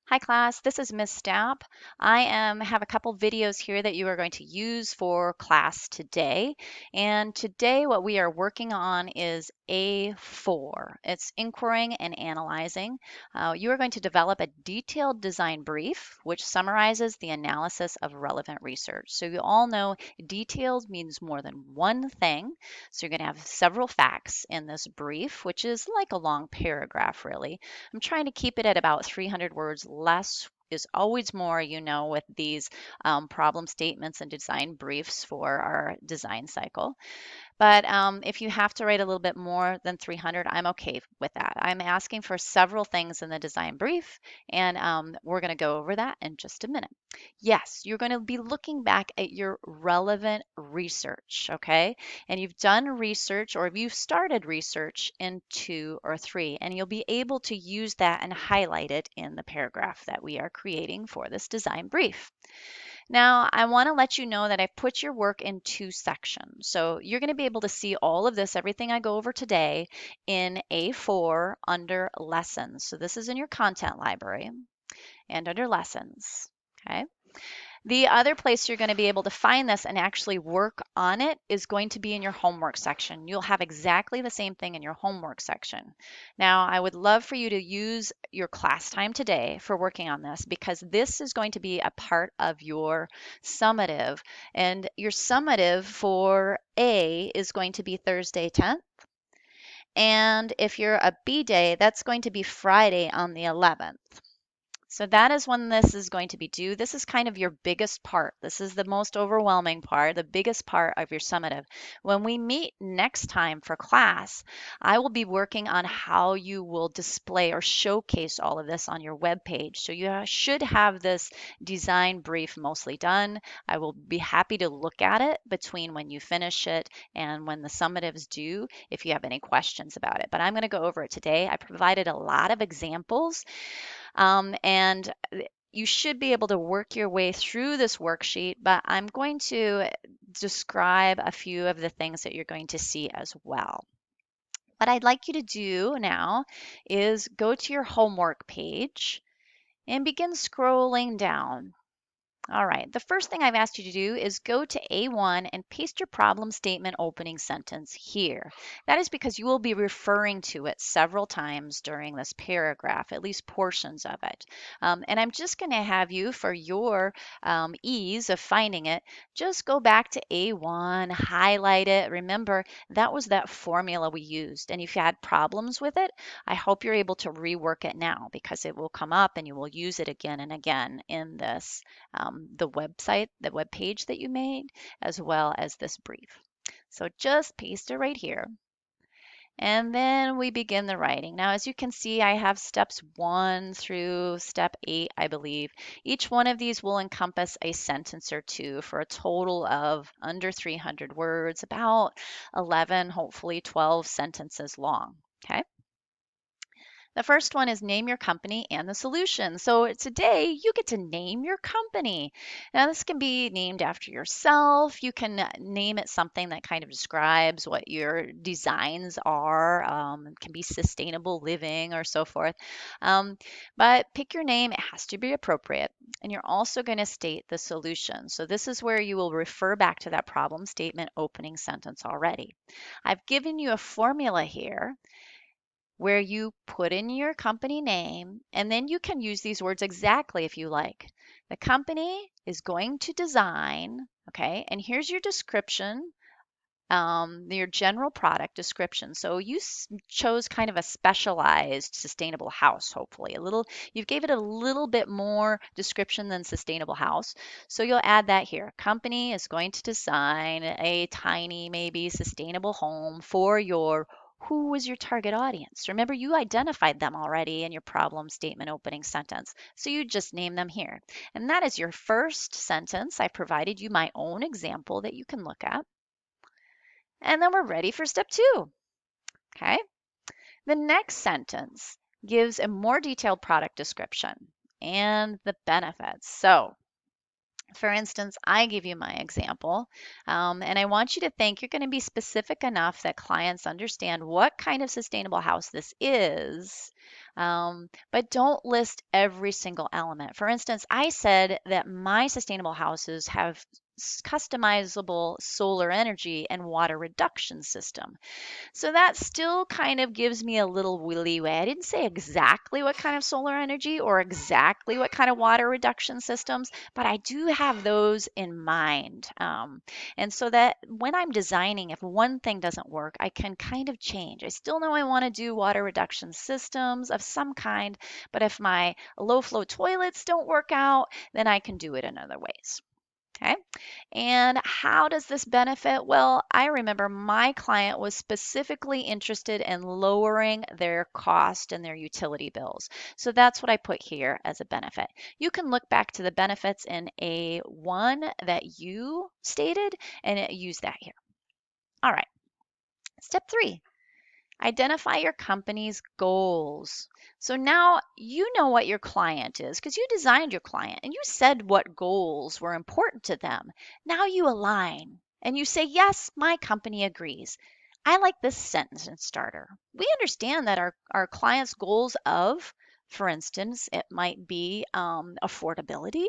Hi class, this is Miss Stapp. Have a couple videos here that you are going to use for class today. And today what we are working on is A4. It's inquiring and analyzing. You are going to develop a detailed design brief which summarizes the analysis of relevant research. So you all know detailed means more than one thing. So you're going to have several facts in this brief, which is like a long paragraph really. I'm trying to keep it at about 300 words. Less is always more, with these problem statements and design briefs for our design cycle. But if you have to write a little bit more than 300, I'm okay with that. I'm asking for several things in the design brief, and we're going to go over that in just a minute. Yes, you're going to be looking back at your relevant research, okay? And you've done research or you've started research in 2 or 3, and you'll be able to use that and highlight it in the paragraph that we are creating for this design brief. Now, I want to let you know that I've put your work in 2 sections. So you're going to be able to see all of this, everything I go over today, in A4 under lessons. So this is in your content library and under lessons. Okay. The other place you're going to be able to find this and actually work on it is going to be in your homework section. You'll have exactly the same thing in your homework section. Now, I would love for you to use your class time today for working on this because this is going to be a part of your summative. And your summative for A is going to be Thursday 10th. And if you're a B day, that's going to be Friday on the 11th. So that is when this is going to be due. This is kind of your biggest part. This is the most overwhelming part, the biggest part of your summative. When we meet next time for class, I will be working on how you will display or showcase all of this on your web page. So you should have this design brief mostly done. I will be happy to look at it between when you finish it and when the summative is due if you have any questions about it. But I'm going to go over it today. I provided a lot of examples and you should be able to work your way through this worksheet, but I'm going to describe a few of the things that you're going to see as well. What I'd like you to do now is go to your homework page and begin scrolling down. All right, the first thing I've asked you to do is go to A1 and paste your problem statement opening sentence here. That is because you will be referring to it several times during this paragraph, at least portions of it. And I'm just going to have you, for your ease of finding it, just go back to A1, highlight it. Remember, that was that formula we used. And if you had problems with it, I hope you're able to rework it now because it will come up and you will use it again and again in this the website, the web page that you made, as well as this brief. So just paste it right here. And then we begin the writing. Now, as you can see, I have steps 1 through step 8, I believe. Each one of these will encompass a sentence or two for a total of under 300 words, about 11, hopefully 12 sentences long. Okay. The first one is name your company and the solution. So today you get to name your company. Now, this can be named after yourself. You can name it something that kind of describes what your designs are. It can be sustainable living or so forth. But pick your name, it has to be appropriate. And you're also going to state the solution. So this is where you will refer back to that problem statement opening sentence already. I've given you a formula here where you put in your company name, and then you can use these words exactly if you like. The company is going to design, okay, and here's your description, your general product description. So you chose kind of a specialized sustainable house, hopefully. You gave it a little bit more description than sustainable house. So you'll add that here. Company is going to design a tiny, maybe sustainable home for your who was your target audience? Remember, you identified them already in your problem statement opening sentence. So you just name them here. And that is your first sentence. I provided you my own example that you can look at. And then we're ready for step 2. Okay. The next sentence gives a more detailed product description and the benefits. So For instance, I give you my example, and I want you to think you're going to be specific enough that clients understand what kind of sustainable house this is, but don't list every single element. For instance, I said that my sustainable houses have customizable solar energy and water reduction system. So that still kind of gives me a little leeway. I didn't say exactly what kind of solar energy or exactly what kind of water reduction systems, but I do have those in mind. And so that when I'm designing, if one thing doesn't work, I can kind of change. I still know I want to do water reduction systems of some kind, but if my low flow toilets don't work out, then I can do it in other ways. Okay. And how does this benefit? Well, I remember my client was specifically interested in lowering their cost and their utility bills. So that's what I put here as a benefit. You can look back to the benefits in A1 that you stated and use that here. All right. Step 3. Identify your company's goals. So now you know what your client is because you designed your client and you said what goals were important to them. Now you align and you say, yes, my company agrees. I like this sentence starter. We understand that our client's goals of, for instance, it might be affordability.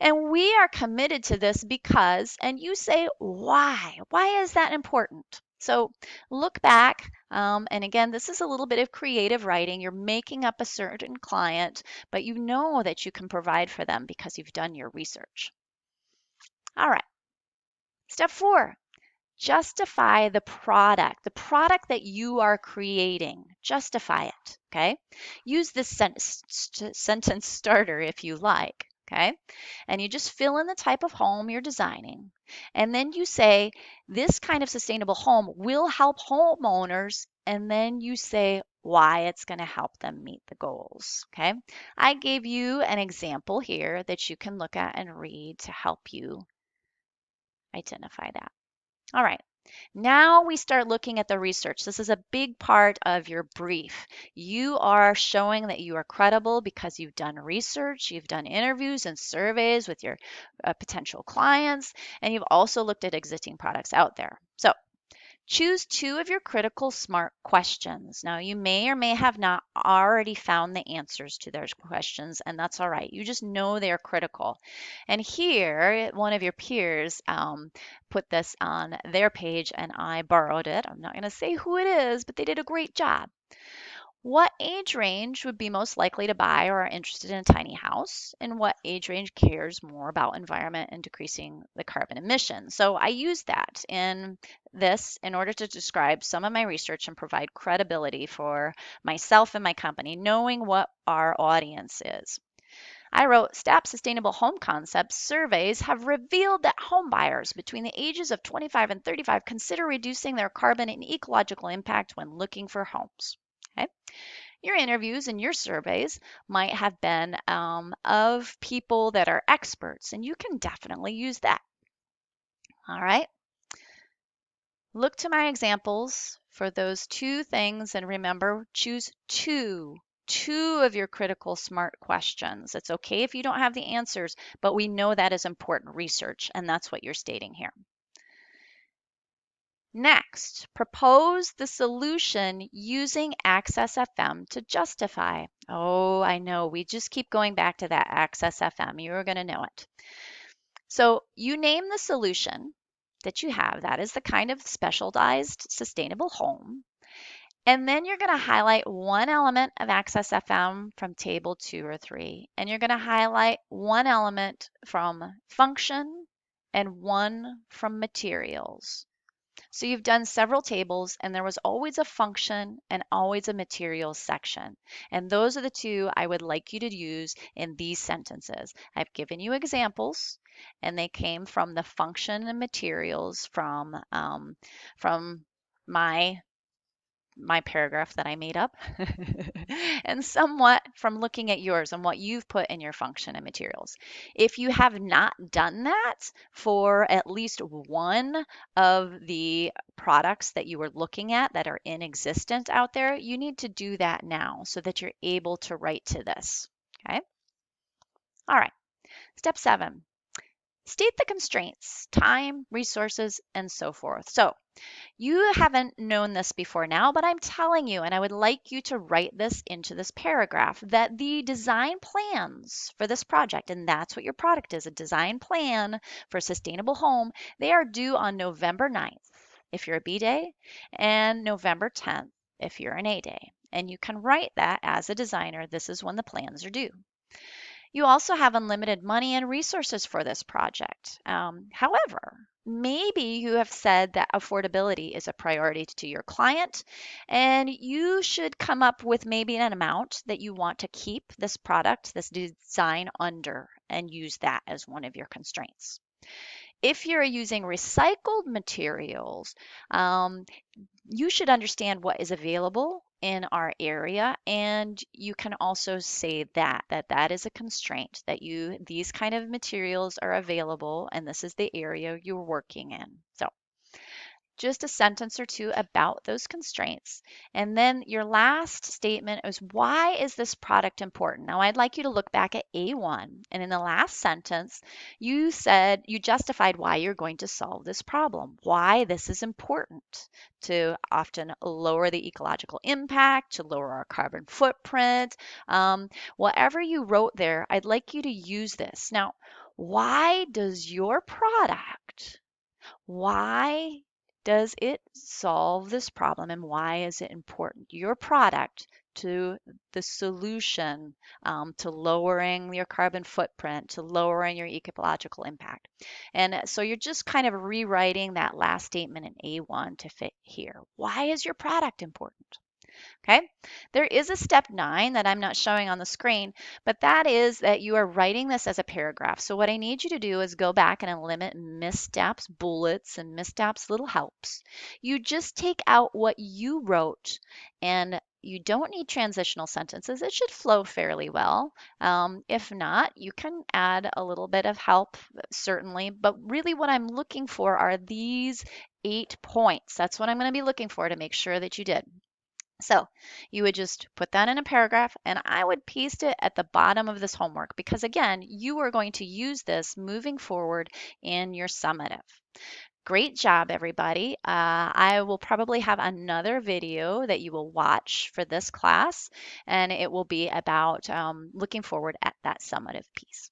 And we are committed to this because, and you say, why? Why is that important? So look back, and again, this is a little bit of creative writing. You're making up a certain client, but you know that you can provide for them because you've done your research. All right, step 4. Justify the product that you are creating. Justify it, okay? Use this sentence starter if you like, okay? And you just fill in the type of home you're designing. And then you say, this kind of sustainable home will help homeowners. And then you say why it's going to help them meet the goals, okay? I gave you an example here that you can look at and read to help you identify that. All right. Now we start looking at the research. This is a big part of your brief. You are showing that you are credible because you've done research, you've done interviews and surveys with your potential clients, and you've also looked at existing products out there. So choose 2 of your critical SMART questions. Now, you may or may have not already found the answers to those questions, and that's all right. You just know they're critical. And here, one of your peers put this on their page, and I borrowed it. I'm not going to say who it is, but they did a great job. What age range would be most likely to buy or are interested in a tiny house? And what age range cares more about environment and decreasing the carbon emissions? So I use that in this in order to describe some of my research and provide credibility for myself and my company, knowing what our audience is. I wrote, STAP Sustainable Home Concepts surveys have revealed that home buyers between the ages of 25 and 35 consider reducing their carbon and ecological impact when looking for homes. Okay. Your interviews and your surveys might have been of people that are experts, and you can definitely use that. All right. Look to my examples for those 2 things, and remember, choose two of your critical SMART questions. It's okay if you don't have the answers, but we know that is important research, and that's what you're stating here. Next, propose the solution using Access FM to justify. Oh, I know, we just keep going back to that Access FM. You're going to know it. So you name the solution that you have. That is the kind of specialized sustainable home. And then you're going to highlight one element of Access FM from table 2 or 3. And you're going to highlight one element from function and one from materials. So you've done several tables and there was always a function and always a materials section. And those are the 2 I would like you to use in these sentences. I've given you examples and they came from the function and materials from my paragraph that I made up and somewhat from looking at yours and what you've put in your function and materials. If you have not done that for at least one of the products that you were looking at that are in existence out there, you need to do that now so that you're able to write to this. Okay. All right. Step 7. State the constraints, time, resources, and so forth. So you haven't known this before now, but I'm telling you, and I would like you to write this into this paragraph, that the design plans for this project, and that's what your product is, a design plan for a sustainable home, they are due on November 9th if you're a B day and November 10th if you're an A day. And you can write that as a designer, this is when the plans are due. You also have unlimited money and resources for this project. However, maybe you have said that affordability is a priority to your client, and you should come up with maybe an amount that you want to keep this product, this design under, and use that as one of your constraints. If you're using recycled materials, um, you should understand what is available in our area, and you can also say that is a constraint, that you these kind of materials are available and this is the area you're working in. So just a sentence or two about those constraints. And then your last statement is, why is this product important? Now, I'd like you to look back at A1. And in the last sentence, you said you justified why you're going to solve this problem, why this is important to often lower the ecological impact, to lower our carbon footprint. Whatever you wrote there, I'd like you to use this. Now, why does your product why does it solve this problem and why is it important? Your product to the solution to lowering your carbon footprint, to lowering your ecological impact. And so you're just kind of rewriting that last statement in A1 to fit here. Why is your product important? Okay, there is a step 9 that I'm not showing on the screen, but that is that you are writing this as a paragraph. So what I need you to do is go back and eliminate missteps, bullets, and missteps, little helps. You just take out what you wrote, and you don't need transitional sentences. It should flow fairly well. If not, you can add a little bit of help, certainly. But really what I'm looking for are these 8 points. That's what I'm going to be looking for to make sure that you did. So you would just put that in a paragraph and I would paste it at the bottom of this homework because again, you are going to use this moving forward in your summative. Great job, everybody. I will probably have another video that you will watch for this class and it will be about looking forward at that summative piece.